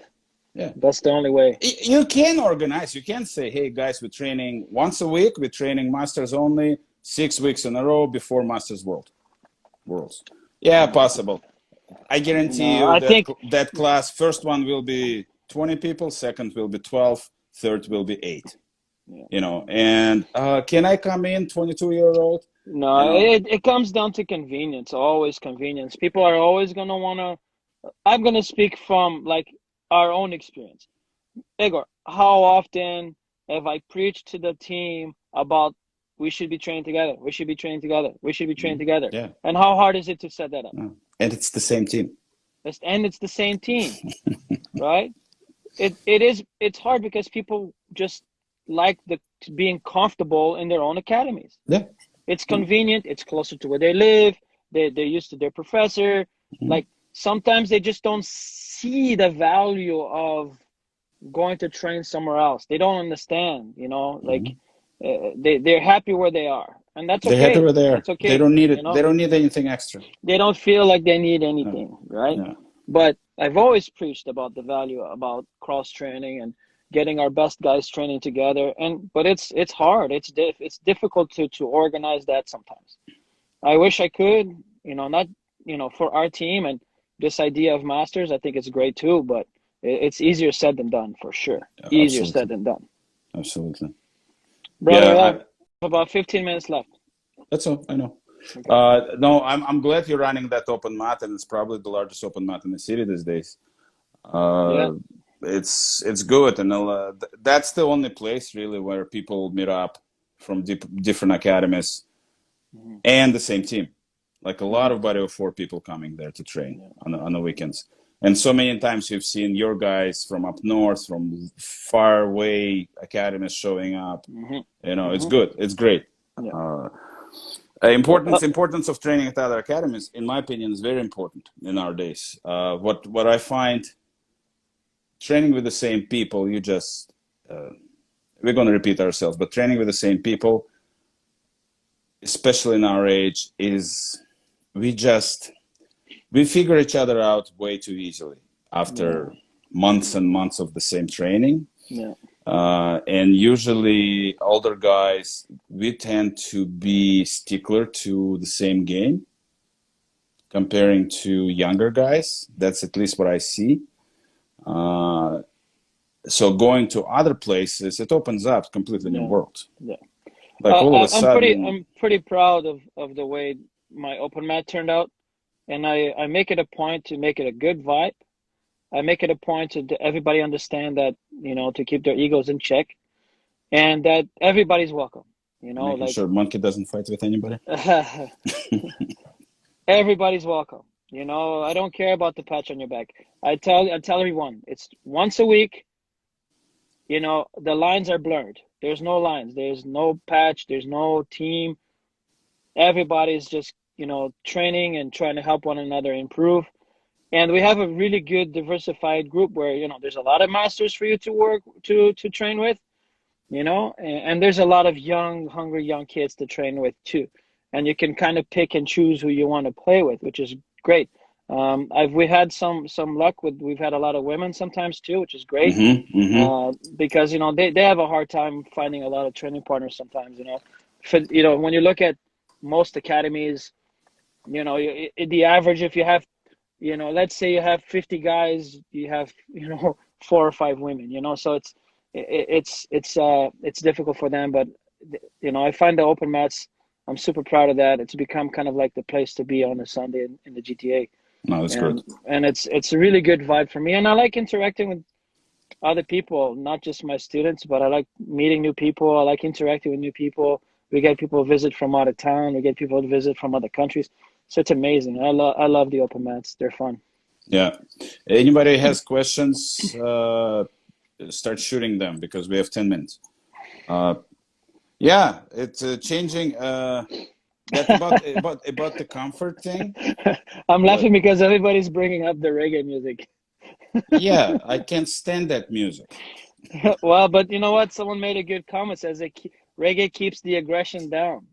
Yeah, that's the only way. You can organize. You can say, "Hey guys, we're training once a week. We're training Masters only, 6 weeks in a row before Masters Worlds." Yeah, possible. I guarantee you that class, first one will be 20 people, second will be 12, third will be 8. And can I come in, 22-year-old? No, it comes down to convenience, always convenience. People are always going to want to, I'm going to speak from like our own experience. Igor, how often have I preached to the team about we should be trained together, we should be trained together, we should be trained together? Yeah. And how hard is it to set that up? And it's the same team. It's the same team, right? It's hard because people just like being comfortable in their own academies. Yeah. It's convenient. It's closer to where they live. They're used to their professor. Like, sometimes they just don't see the value of going to train somewhere else. They don't understand, like Hmm. they're happy where they are, and that's They're happy okay. with there. That's They okay. don't need it. They don't need anything extra. They don't feel like they need No. anything, right? Yeah. But I've always preached about the value about cross training and getting our best guys training together. And but it's hard. It's difficult to organize that sometimes. I wish I could, not for our team and this idea of masters. I think it's great too, but it's easier said than done for sure. Yeah, Easier said absolutely. than done. Absolutely. Brother, Yeah, we have about 15 minutes left. that's all. I know. Okay. No, I'm glad you're running that open mat, and it's probably the largest open mat in the city these days. Yeah. Uh, it's good, and that's the only place really where people meet up from different academies Hmm. and the same team. Like a lot Hmm. of body of four people coming there to train Yeah. on the weekends. And so many times you've seen your guys from up north, from far away academies showing up. Hmm. It's Hmm. good. It's great. Yeah. Uh, Well, importance of training at other academies, in my opinion, is very important in our days. What I find, training with the same people, uh, we're going to repeat ourselves, but training with the same people, especially in our age, is we just we figure each other out way too easily yeah. after months and months of the same training. Yeah. And usually, older guys, we tend to be stickler to the same game comparing to younger guys. That's at least what I see. Uh, so going to other places, it opens up completely new Yeah. world. Yeah. Like all of a I'm pretty sudden, proud of the way my open mat turned out, and I make it a point to make it a good vibe. I make it a point to everybody understand that to keep their egos in check, and that everybody's welcome. making Like sure monkey doesn't fight with anybody. everybody's welcome. I don't care about the patch on your back. I tell everyone it's once a week. The lines are blurred. There's no lines. There's no patch. There's no team. Everybody's just training and trying to help one another improve. And we have a really good diversified group where there's a lot of masters for you to work to train with, and there's a lot of young hungry young kids to train with too, and you can kind of pick and choose who you want to play with, which is great. We had some luck with, we've had a lot of women sometimes too, which is great. Mm-hmm, mm-hmm. Because they have a hard time finding a lot of training partners sometimes. When you look at most academies, the average, if you have, let's say you have 50 guys, you have, 4 or 5 women, so it's difficult for them. But I find the open mats, I'm super proud of that. It's become kind of like the place to be on a Sunday in the GTA. No, that's good. And it's a really good vibe for me, and I like interacting with other people, not just my students, but I like meeting new people. I like interacting with new people. We get people visit from out of town. We get people to visit from other countries. So it's amazing. I love the open mats. They're fun. Yeah. Anybody has questions? Start shooting them because we have 10 minutes. Uh, yeah, it's changing. That about the comfort thing, I'm laughing but because everybody's bringing up the reggae music. yeah, I can't stand that music. Well, but you know what? Someone made a good comment. Says reggae keeps the aggression down,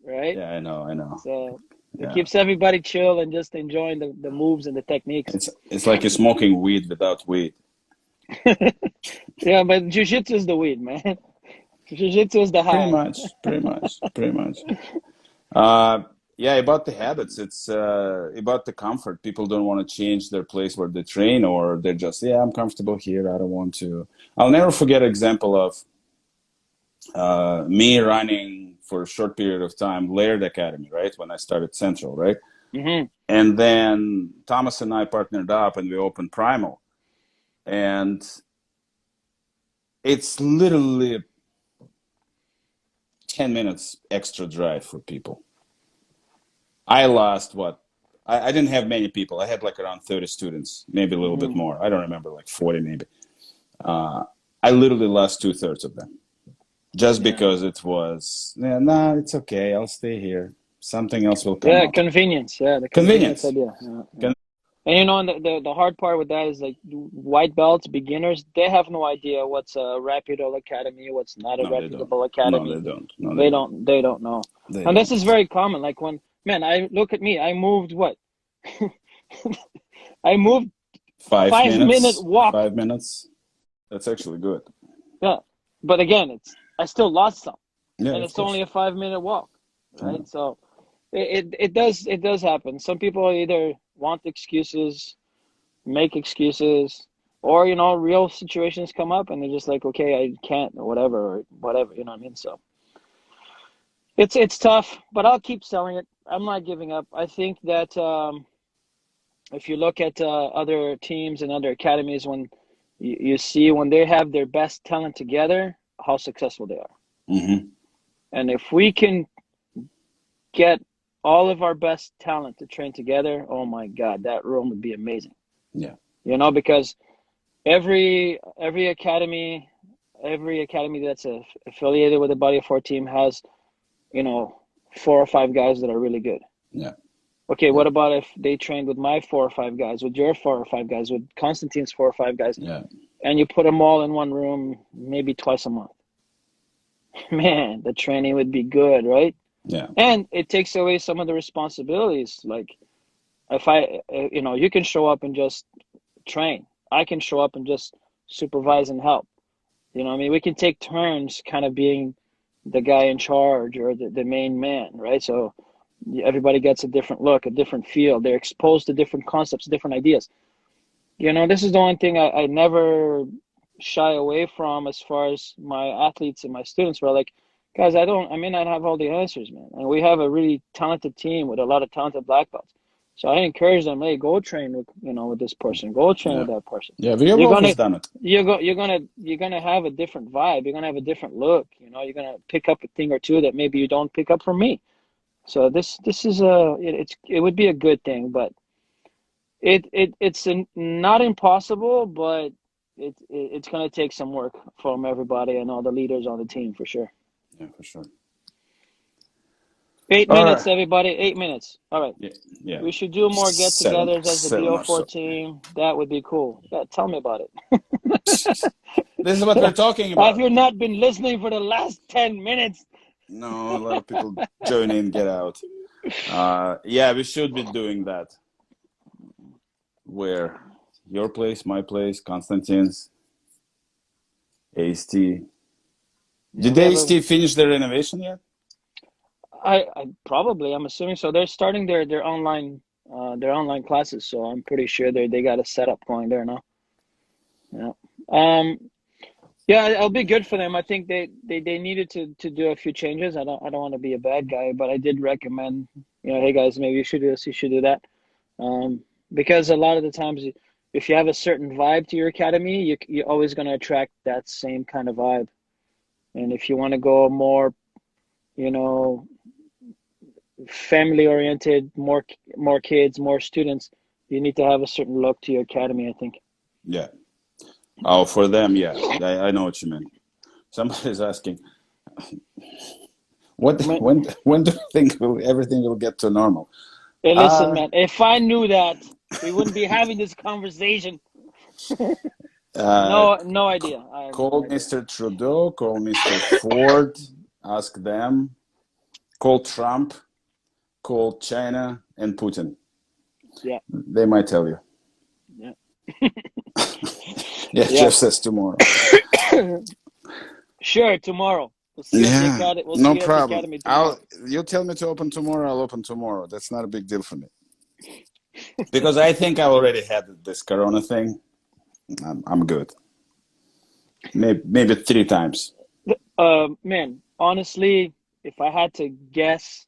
right? Yeah, I know. So it Yeah, keeps everybody chill and just enjoying the moves and the techniques. it's like you're smoking weed without weed. Yeah, but jiu-jitsu is the weed, man. Jiu-jitsu is the Pretty high. much, pretty much, pretty much. Uh, yeah, about the habits, it's about the comfort. People don't want to change their place where they train, or they're just, yeah, I'm comfortable here. I don't want to. I'll never forget an example of me running for a short period of time, Laird Academy, right? When I started Central, right? Hmm. And then Thomas and I partnered up and we opened Primal. And it's literally 10 minutes extra drive for people. I lost what? I didn't have many people. I had like around 30 students, maybe a little bit Hmm. more. I don't remember, like 40 maybe. Uh, I literally lost two-thirds of them just Yeah. because it was, yeah, nah, it's okay. I'll stay here. Something else will come Yeah, up. convenience. Yeah, the convenience Convenience. idea. Yeah, yeah. And the hard part with that is like white belts, beginners, they have no idea what's a reputable academy, what's not a No, they don't. reputable No, they academy. don't. No, they They don't. don't know. They And this don't. is very common. Like when, man, I look at me, I moved what? I moved Five 5 minute minutes. walk. 5 minutes. That's actually good. Yeah. But again, I still lost some. Yeah, And of it's only course. a 5 minute walk, Yeah. right? So it does happen. Some people either want excuses, make excuses, or real situations come up and they're just like, okay, I can't, or whatever, you know what I mean? So it's tough, but I'll keep selling it. I'm not giving up. I think that if you look at other teams and other academies, when you see when they have their best talent together, how successful they are. Hmm. And if we can get all of our best talent to train together, oh my God, that room would be amazing. Yeah. Because every academy, that's affiliated with a Body of Four team has, you know, 4 or 5 guys that are really good. Yeah. Okay, Yeah. what about if they trained with my 4 or 5 guys, with your 4 or 5 guys, with Constantine's 4 or 5 guys, Yeah. and you put them all in one room, maybe twice a month? Man, the training would be good, right? Yeah. And it takes away some of the responsibilities. Like if you can show up and just train. I can show up and just supervise and help. I mean, we can take turns kind of being the guy in charge or the main man, right? So everybody gets a different look, a different feel. They're exposed to different concepts, different ideas. This is the one thing I never shy away from as far as my athletes and my students were like, guys, I may not have all the answers, man. And we have a really talented team with a lot of talented black belts. So I encourage them, hey, go train with this person, go train Yeah. with that person. Yeah. We have You're always gonna done it. you're gonna have a different vibe. You're gonna have a different look. You're gonna pick up a thing or two that maybe you don't pick up from me. So this is it would be a good thing, but it's not impossible, but it's going to take some work from everybody and all the leaders on the team for sure. Yeah, for sure. Eight All minutes, right. everybody. 8 minutes. All right. Yeah. Yeah. We should do more Seven. get-togethers as the Seven or BO4 so. team. That would be cool. Yeah, tell me about it. This is what we're talking Have about. you not been listening for the last 10 minutes? No, a lot of people join in, get out. Yeah, we should be doing that. Where your place, my place, Constantine's, AST. Yeah, Did we have a. AST finish their renovation yet? I probably, I'm assuming so. They're starting their online classes, so I'm pretty sure they got a setup going there now. Yeah. Um, yeah, it'll be good for them. I think they needed to do a few changes. I don't want to be a bad guy, but I did recommend, hey guys, maybe you should do this, you should do that. Because a lot of the times, if you have a certain vibe to your academy, you're always going to attract that same kind of vibe. And if you want to go more, you know, family oriented, more kids, more students, you need to have a certain look to your academy, I think. Yeah. Oh, for them, yeah. I know what you mean. Somebody's asking, what Man, when do you think everything will get to normal? hey, listen, Uh, man, if I knew that, we wouldn't be having this conversation. uh, No idea. I have no call idea. Mr. Trudeau, call Mr. Ford, ask them, call Trump, call China and Putin. Yeah, They might tell you. yeah, Yeah, yeah. Jeff says tomorrow. Sure, tomorrow. We'll see you at the Yeah, academy. We'll see no you at the problem. academy I'll tomorrow. you tell me to open tomorrow, I'll open tomorrow. That's not a big deal for me. Because I think I already had this corona thing. I'm good. Maybe 3 times. Man, honestly, if I had to guess,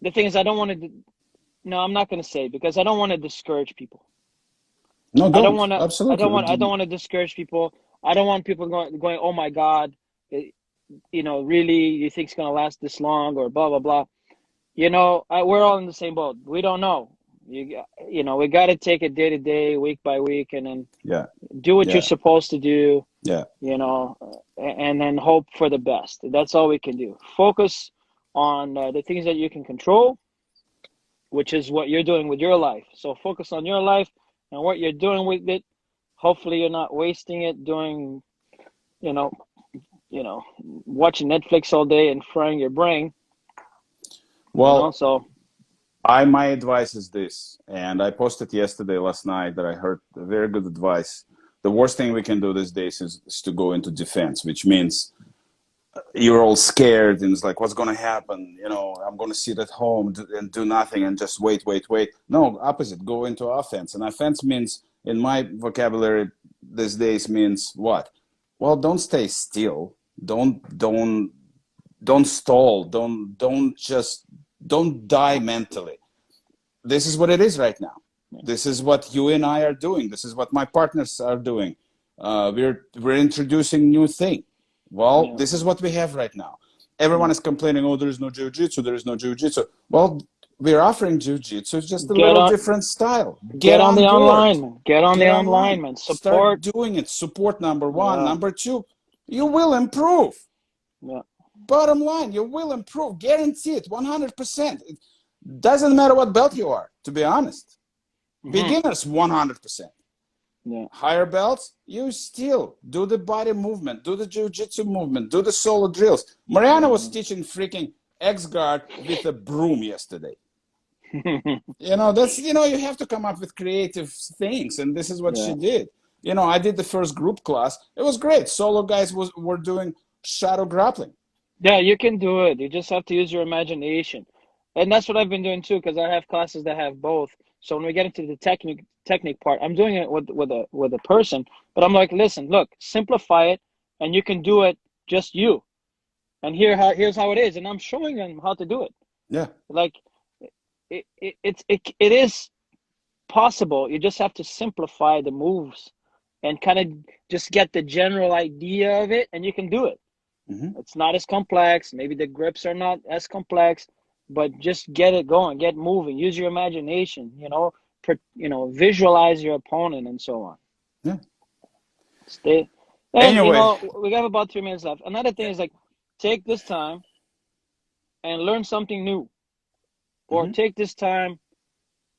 the thing is, I don't want to. No, I'm not going to say because I don't want to discourage people. No, I don't don't. want to. I Absolutely. don't want. I don't want to discourage people. I don't want people going. Oh my God, it, really, you think it's going to last this long or blah blah blah. We're all in the same boat. We don't know. We got to take it day to day, week by week, and then Yeah, do what you're yeah, supposed to do. yeah, And then hope for the best. That's all we can do. Focus on the things that you can control which is what you're doing with your life. So focus on your life and what you're doing with it. Hopefully, you're not wasting it doing, you know, watching Netflix all day and frying your brain. Well, So my advice is this, and I posted yesterday, last night, that I heard a very good advice. The worst thing we can do these days is to go into defense, which means you're all scared and it's like, what's going to happen? I'm going to sit at home and do nothing and just wait, wait, wait. No, opposite, go into offense. And offense means, in my vocabulary these days, means what? Well, don't stay still. Don't stall. Don't die mentally. This is what it is right now. This is what you and I are doing. This is what my partners are doing. We're introducing new thing. Well, this is what we have right now. Everyone is complaining, oh, there is no jiu-jitsu, there is no jiu-jitsu. Well, we're offering jiu-jitsu. It's just a little different style. Get on on the board. online, man. Get on the online, man. Start doing it. Support, number one. Yeah. Number two, you will improve. Yeah. Bottom line, you will improve. Guarantee it, 100%. It doesn't matter what belt you are, to be honest. Beginners, 100%. Yeah. Higher belts, you still do the body movement, do the jiu-jitsu movement, do the solo drills. Mariana was teaching freaking X-guard with a broom yesterday. You have to come up with creative things, and this is what she did. I did the first group class. It was great. Solo guys were doing shadow grappling. Yeah, you can do it. You just have to use your imagination. And that's what I've been doing too, because I have classes that have both. So when we get into the technique part, I'm doing it with a person, but I'm like, listen, look, simplify it, and you can do it just you. And here's how it is, and I'm showing them how to do it. Yeah, like it is possible. You just have to simplify the moves, and kind of just get the general idea of it, and you can do it. It's not as complex. Maybe the grips are not as complex, but just get it going, get moving, use your imagination, visualize your opponent and so on. Yeah. Stay. And, anyway, we have about 3 minutes left. Another thing is, like, take this time and learn something new, or take this time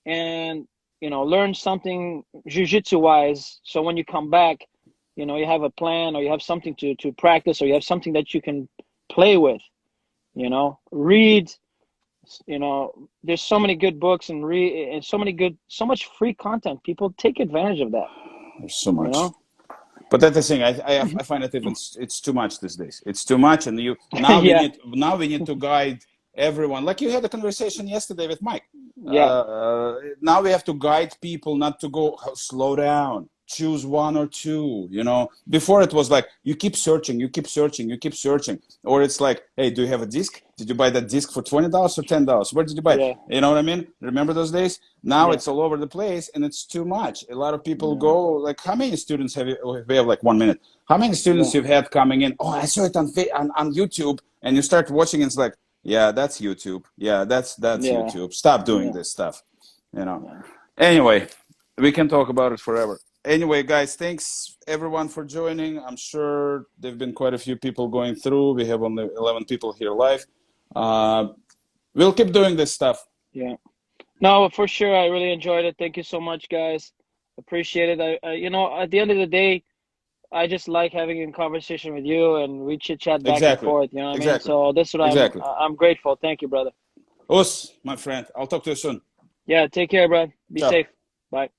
and, learn something jiu-jitsu wise. So when you come back, you have a plan, or you have something to practice, or you have something that you can play with, read. There's so many good books and so much free content. People take advantage of that. There's so much. But that's the thing. I find it it's too much these days. It's too much, and now we need to guide everyone. Like you had a conversation yesterday with Mike. Yeah. Now we have to guide people not to go slow down. Choose one or two. Before it was like you keep searching, or it's like, hey, do you have a disc? Did you buy that disc for $20 or $10? Where did you buy it? You know what I mean? Remember those days? Now it's all over the place, and it's too much. A lot of people go like, how many students have you? We have like 1 minute. How many students you've had coming in? Oh, I saw it on YouTube, and you start watching, and it's like, yeah, that's YouTube. Yeah, that's YouTube. Stop doing this stuff. Anyway, we can talk about it forever. Anyway, guys, thanks everyone for joining. I'm sure there've been quite a few people going through. We have only 11 people here live. We'll keep doing this stuff. Yeah. No, for sure. I really enjoyed it. Thank you so much, guys. Appreciate it. At the end of the day, I just like having a conversation with you, and we chit chat back and forth. You know what I mean? So that's what I'm grateful. Thank you, brother. Us, my friend. I'll talk to you soon. Yeah. Take care, bro. Be safe. Bye.